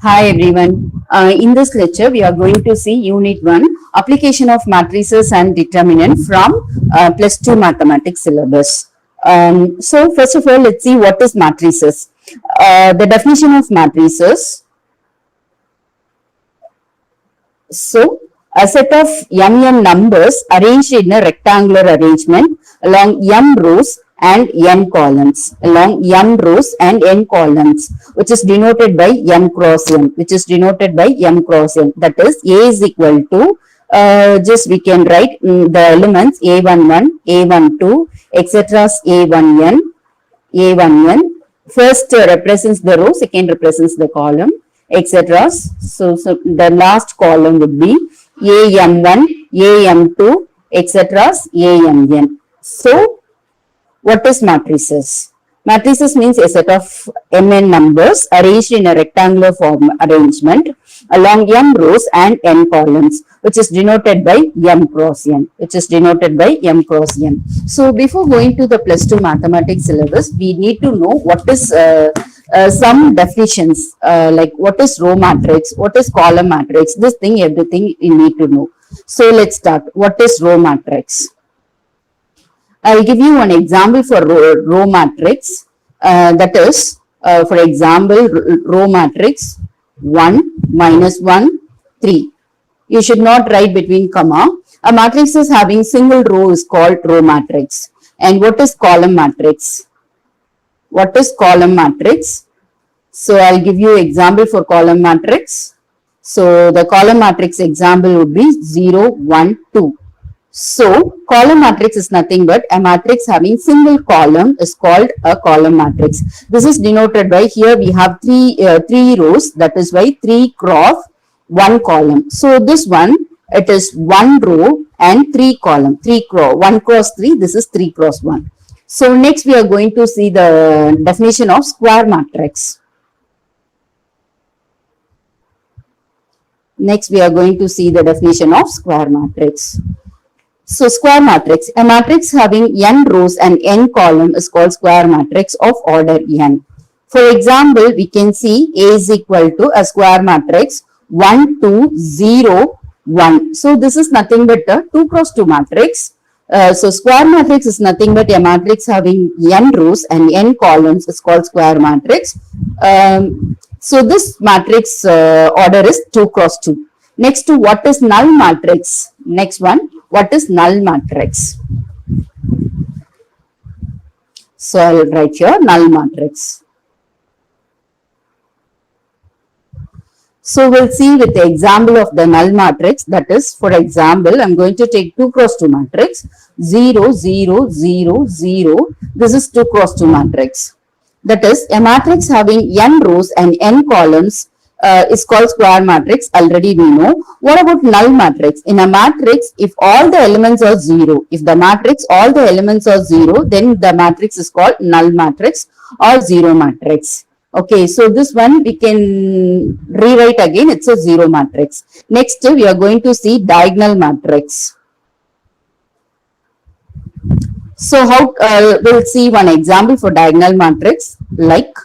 Hi everyone. In this lecture, we are going to see Unit 1, Application of Matrices and Determinant from Plus 2 Mathematics syllabus. So first of all, let's see what is matrices. The definition of matrices. So, a set of m numbers arranged in a rectangular arrangement along m rows and n columns, which is denoted by m cross n, That is, A is equal to, just we can write the elements A11, A12, etc. A1n, A1n. First represents the row, second represents the column, etc. So the last column would be AM1, AM2, etc. AMN. So, what is matrices? Matrices means a set of mn numbers arranged in a rectangular form arrangement along m rows and n columns, which is denoted by m cross n, So, before going to the plus 2 mathematics syllabus, we need to know what is some definitions, like what is row matrix, what is column matrix, everything you need to know. So, let's start. What is row matrix? I'll give you one example for row matrix. That is, for example, row matrix 1, -1, 3. You should not write between comma. A matrix is having single row is called row matrix. And what is column matrix? So, I'll give you example for column matrix. So, the column matrix example would be 0, 1, 2. So, column matrix is nothing but a matrix having single column is called a column matrix. This is denoted by, here we have three rows, that is why 3 cross 1 column. So, this one, it is 1 row and 3 column, 1 cross 3, this is 3 cross 1. So, next we are going to see the definition of square matrix. So, square matrix, a matrix having n rows and n column is called square matrix of order n. For example, we can see A is equal to a square matrix 1, 2, 0, 1. So, this is nothing but a 2 cross 2 matrix. So, square matrix is nothing but a matrix having n rows and n columns is called square matrix. So, this matrix order is 2 cross 2. Next to what is null matrix? Next one. What is null matrix? So, I will write here null matrix. So, we'll see with the example of the null matrix. That is, for example, I'm going to take 2 cross 2 matrix. 0, 0, 0, 0. This is 2 cross 2 matrix. That is, a matrix having n rows and n columns is called square matrix. Already we know. What about null matrix? In a matrix, if all the elements are 0, all the elements are 0, then the matrix is called null matrix or 0 matrix. Okay, so this one we can rewrite again. It's a 0 matrix. Next, we are going to see diagonal matrix. So, how we'll see one example for diagonal matrix like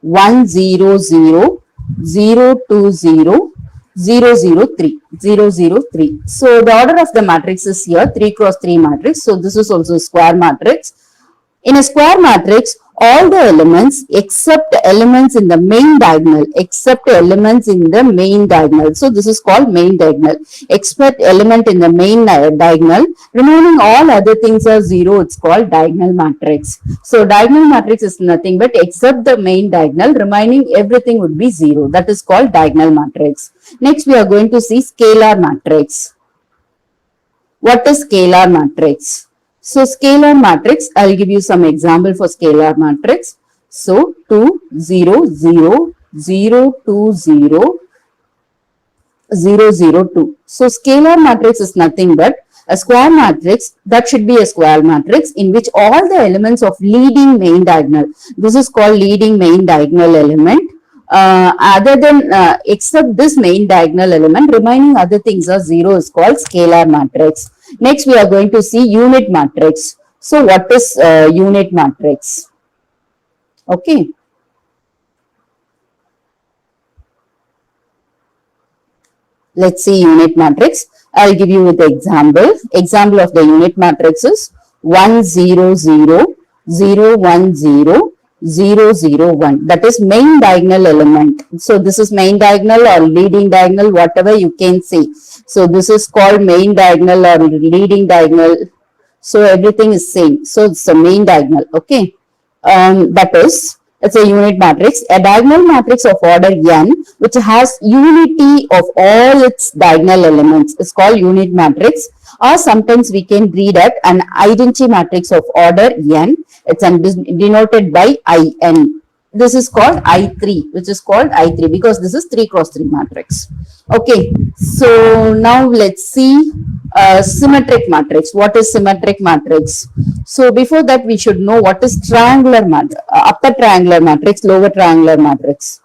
1, 0, 0. 0, 2, 0, 0, 0, 3, 0, 0, 3. So, the order of the matrix is here 3 cross 3 matrix. So, this is also a square matrix. In a square matrix, all the elements except elements in the main diagonal, So, this is called main diagonal. Except element in the main diagonal, remaining all other things are 0, it's called diagonal matrix. So, diagonal matrix is nothing but except the main diagonal, remaining everything would be 0. That is called diagonal matrix. Next, we are going to see scalar matrix. What is scalar matrix? So, scalar matrix, I will give you some example for scalar matrix. So, 2, 0, 0, 0, 2, 0, 0, 0, 2. So, scalar matrix is nothing but a square matrix. That should be a square matrix in which all the elements of leading main diagonal. This is called leading main diagonal element. Except this main diagonal element, remaining other things are 0 is called scalar matrix. Next, we are going to see unit matrix. So, what is unit matrix? Okay. Let's see unit matrix. I'll give you the example. Example of the unit matrix is 1 0 0 0 1 0 0 0 1. That is main diagonal element. So this is main diagonal or leading diagonal, whatever you can see. So this is called main diagonal or leading diagonal. So everything is same. So it's a main diagonal. Okay. That is, it's a unit matrix. A diagonal matrix of order n, which has unity of all its diagonal elements, is called unit matrix. Or sometimes we can read it an identity matrix of order n. It's denoted by in. This is called I3, which is called I3 because this is 3 cross 3 matrix. Okay, so now let's see symmetric matrix. What is symmetric matrix? So before that, we should know what is triangular matrix, upper triangular matrix, lower triangular matrix.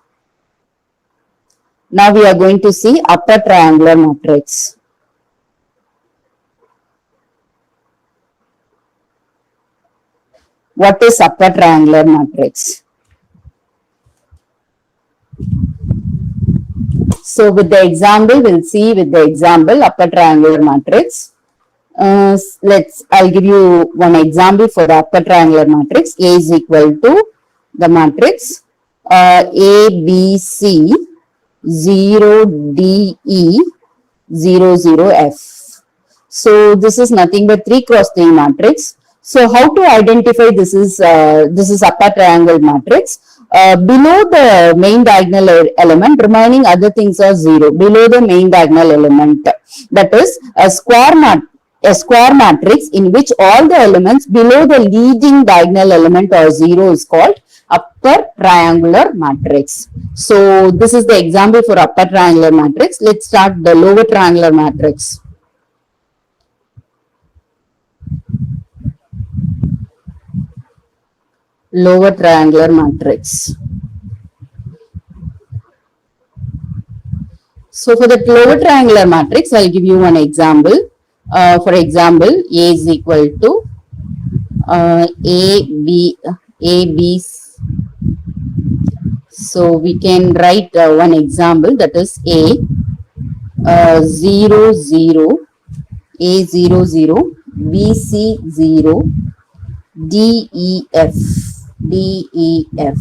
Now we are going to see upper triangular matrix. What is upper triangular matrix? So with the example, we'll see with the example upper triangular matrix. I'll give you one example for the upper triangular matrix. A is equal to the matrix A, B, C, 0, D, E, 0, 0, F. So this is nothing but 3 cross 3 matrix. So how to identify this is upper triangle matrix. Below the main diagonal element, remaining other things are 0. Below the main diagonal element, that is a square matrix in which all the elements below the leading diagonal element are 0 is called upper triangular matrix. So this is the example for upper triangular matrix. Let's start the lower triangular matrix. Lower triangular matrix. So for the lower triangular matrix, I'll give you one example. For example, A is equal to A, B. So we can write one example, that is A 0, 0, A 0, 0, B, C 0, D, E, F. D, E, F.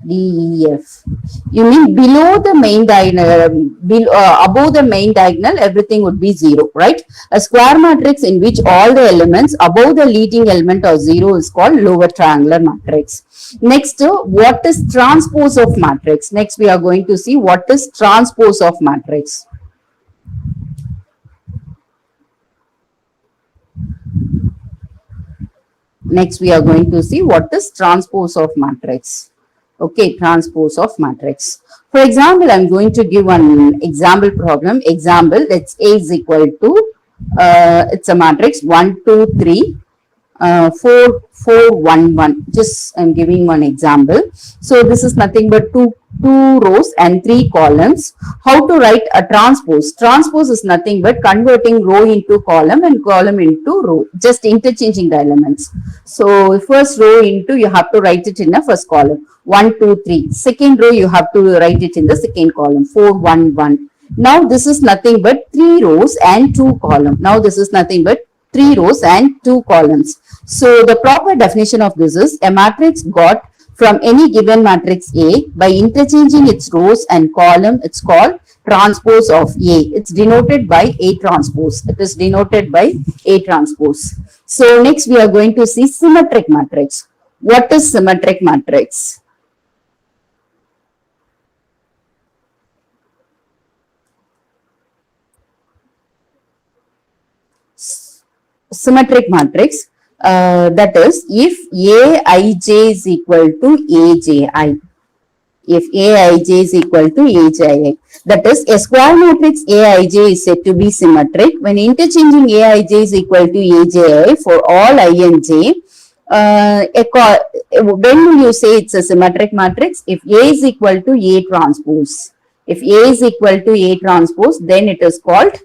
D, E, F. You mean below the main diagonal, above the main diagonal, everything would be 0, right? A square matrix in which all the elements above the leading element are 0 is called lower triangular matrix. Next, what is transpose of matrix? Next, we are going to see what is transpose of matrix. Next, we are going to see what is transpose of matrix. Okay, transpose of matrix. For example, I'm going to give one example problem. Example, let's A is equal to, it's a matrix 1, 2, 3, 4, 4, 1, 1. Just I'm giving one example. So this is nothing but two rows and 3 columns. How to write a transpose? Transpose is nothing but converting row into column and column into row, just interchanging the elements. So first row into, you have to write it in the first column, 1, 2, 3. Second row, you have to write it in the second column, 4, 1, 1. Now this is nothing but 3 rows and 2 columns. Now this is nothing but 3 rows and 2 columns. So the proper definition of this is a matrix got from any given matrix A by interchanging its rows and column. It's called transpose of A. It's denoted by A transpose. It is denoted by A transpose. So next we are going to see symmetric matrix. What is symmetric matrix? Symmetric matrix, that is, if Aij is equal to Aji. If Aij is equal to Aji. That is, a square matrix Aij is said to be symmetric when interchanging Aij is equal to Aji for all I and j. When will you say it's a symmetric matrix? If A is equal to A transpose. If A is equal to A transpose, then it is called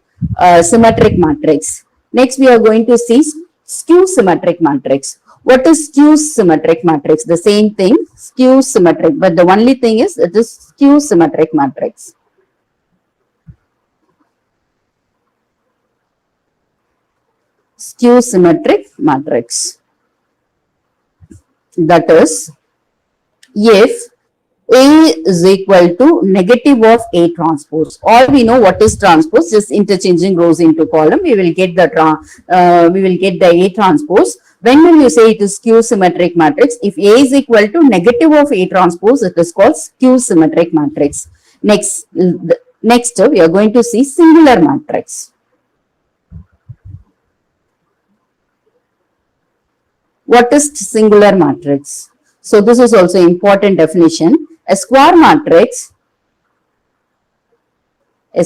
symmetric matrix. Next, we are going to see skew symmetric matrix. What is skew symmetric matrix? The same thing, skew symmetric, but the only thing is it is skew symmetric matrix. skew symmetric matrix. That is, if A is equal to negative of A transpose. All we know what is transpose, just interchanging rows into column, we will get the A transpose. When will you say it is skew symmetric matrix? If A is equal to negative of A transpose, it is called skew symmetric matrix. Next we are going to see singular matrix. What is singular matrix? So this is also important definition. A square matrix, A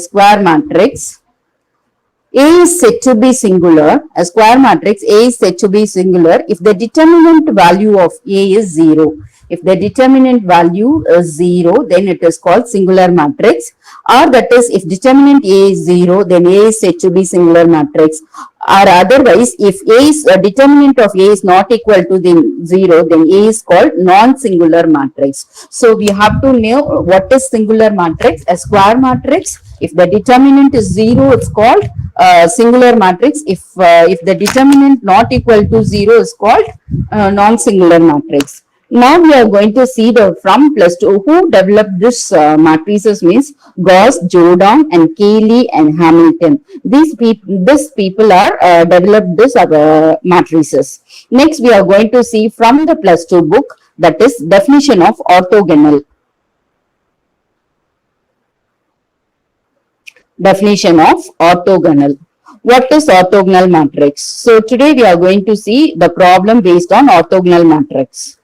is said to be singular. A square matrix A is said to be singular if the determinant value of A is 0. If the determinant value is 0, then it is called singular matrix. Or that is, if determinant A is 0, then A is said to be singular matrix. Or otherwise, if determinant of A is not equal to 0, then A is called non-singular matrix. So we have to know what is singular matrix. A square matrix, if the determinant is 0, it's called singular matrix. If the determinant not equal to 0 is called non-singular matrix. Now we are going to see the from plus 2 who developed this matrices means Gauss, Jordan and Cayley and Hamilton. These people are developed this matrices. Next we are going to see from the plus 2 book, that is definition of orthogonal. Definition of orthogonal. What is orthogonal matrix? So today we are going to see the problem based on orthogonal matrix.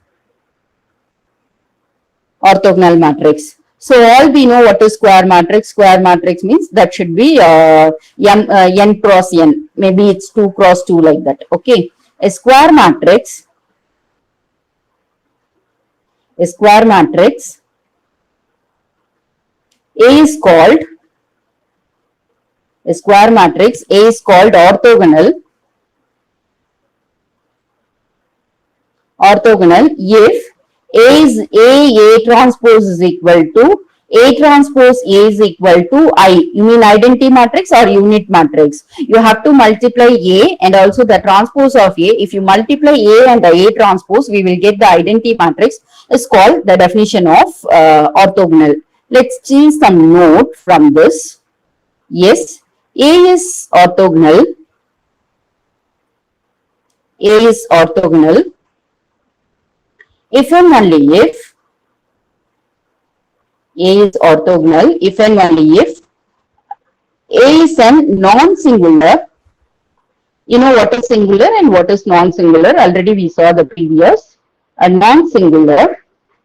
Orthogonal matrix. So all we know what is square matrix. Square matrix means that should be n cross n. Maybe it's 2 cross 2 like that. Okay. A square matrix. A square matrix. A is called. A square matrix A is called orthogonal. Orthogonal if A transpose is equal to A transpose A is equal to I. You mean identity matrix or unit matrix? You have to multiply A and also the transpose of A. If you multiply A and the A transpose, we will get the identity matrix. Is called the definition of orthogonal. Let's see some note from this. Yes, A is orthogonal. A is orthogonal if and only if A is orthogonal if and only if A is a non-singular. You know what is singular and what is non-singular. Already we saw the previous. A non-singular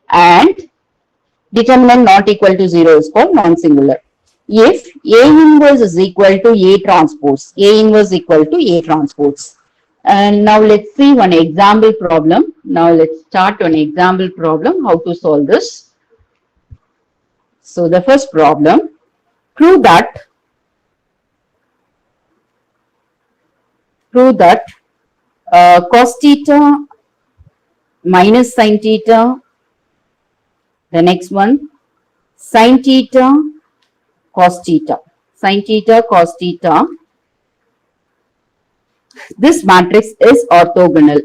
and determinant not equal to 0 is called non-singular. If A inverse is equal to A transpose. A inverse equal to A transpose. And now let's see one example problem. Now let's start an example problem, how to solve this. So the first problem, prove that cos theta minus sin theta, the next one sin theta cos theta, this matrix is orthogonal.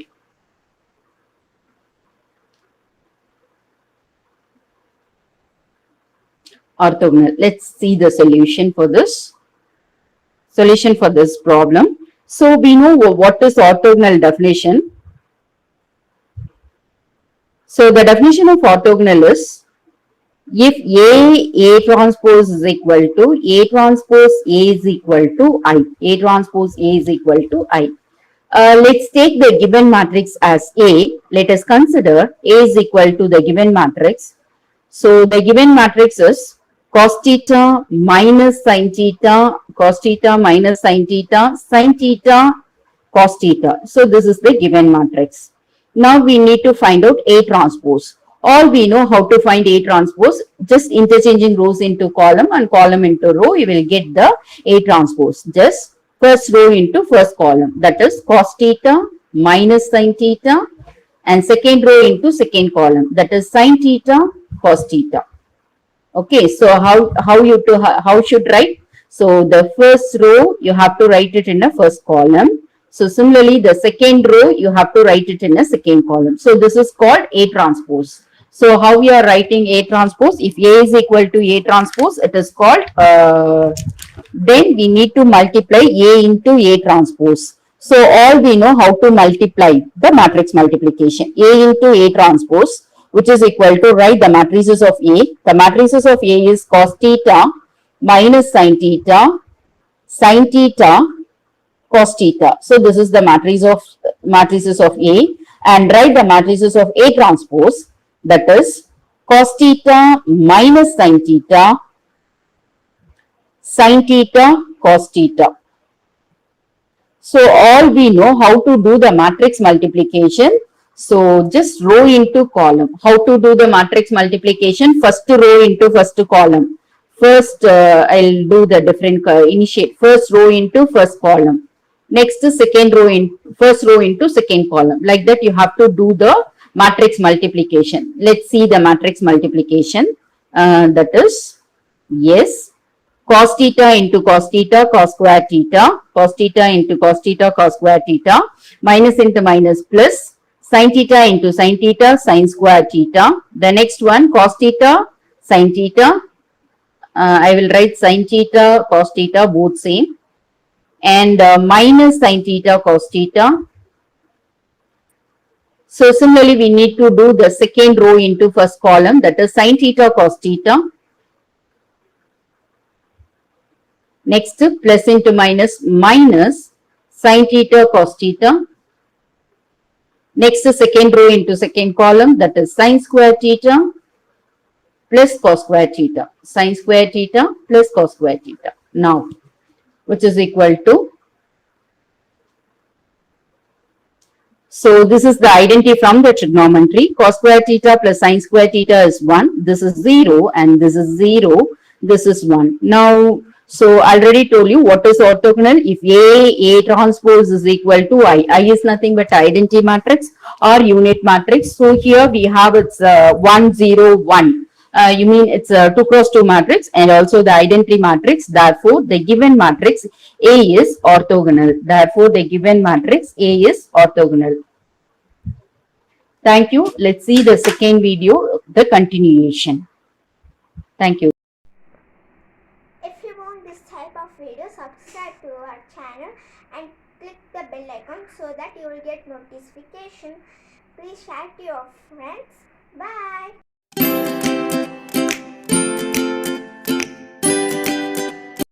Orthogonal. Let's see the solution for this. Solution for this problem. So we know what is orthogonal definition. So the definition of orthogonal is if A transpose is equal to A transpose A is equal to I. A transpose A is equal to I. Let's take the given matrix as A. Let us consider A is equal to the given matrix. So the given matrix is cos theta minus sin theta, cos theta minus sin theta, sin theta cos theta. So this is the given matrix. Now we need to find out A transpose. All we know how to find A transpose, just interchanging rows into column and column into row, you will get the A transpose. Just first row into first column, that is cos theta minus sin theta, and second row into second column, that is sin theta cos theta. Okay, so how should write? So the first row you have to write it in the first column. So similarly, the second row, you have to write it in a second column. So this is called A transpose. So how we are writing A transpose? If A is equal to A transpose, it is called, then we need to multiply A into A transpose. So all we know how to multiply the matrix multiplication. A into A transpose, which is equal to, write the matrices of A. The matrices of A is cos theta minus sin theta, cos theta. So this is the matrices of A, and write the matrices of A transpose, that is cos theta minus sin theta, cos theta. So all we know how to do the matrix multiplication. So just row into column. How to do the matrix multiplication? First row into first column. First, I'll do the different initiate. First row into first column. Next, second row in first row into second column. Like that, you have to do the matrix multiplication. Let's see the matrix multiplication. That is, yes, cos theta into cos theta, cos square theta, cos theta into cos theta, cos square theta, minus into minus plus, sin theta into sin theta, sin square theta. The next one, cos theta, sin theta. I will write sin theta, cos theta, both same. And minus sin theta, cos theta. So similarly, we need to do the second row into first column, that is sin theta, cos theta. Next, plus into minus, minus sin theta, cos theta. Next, second row into second column, that is sin square theta plus cos square theta. Sin square theta plus cos square theta. Now, which is equal to, so this is the identity from the trigonometry. Cos square theta plus sin square theta is 1. This is 0 and this is 0. This is 1. Now, so I already told you what is orthogonal. If A transpose is equal to I is nothing but identity matrix or unit matrix. So here we have its 1, 0, 1. You mean it's a 2 cross 2 matrix and also the identity matrix. Therefore, the given matrix A is orthogonal. Therefore, the given matrix A is orthogonal. Thank you. Let's see the second video, the continuation. Thank you. If you want this type of video, subscribe to our channel and click the bell icon so that you will get notification. Please share to your friends. Bye.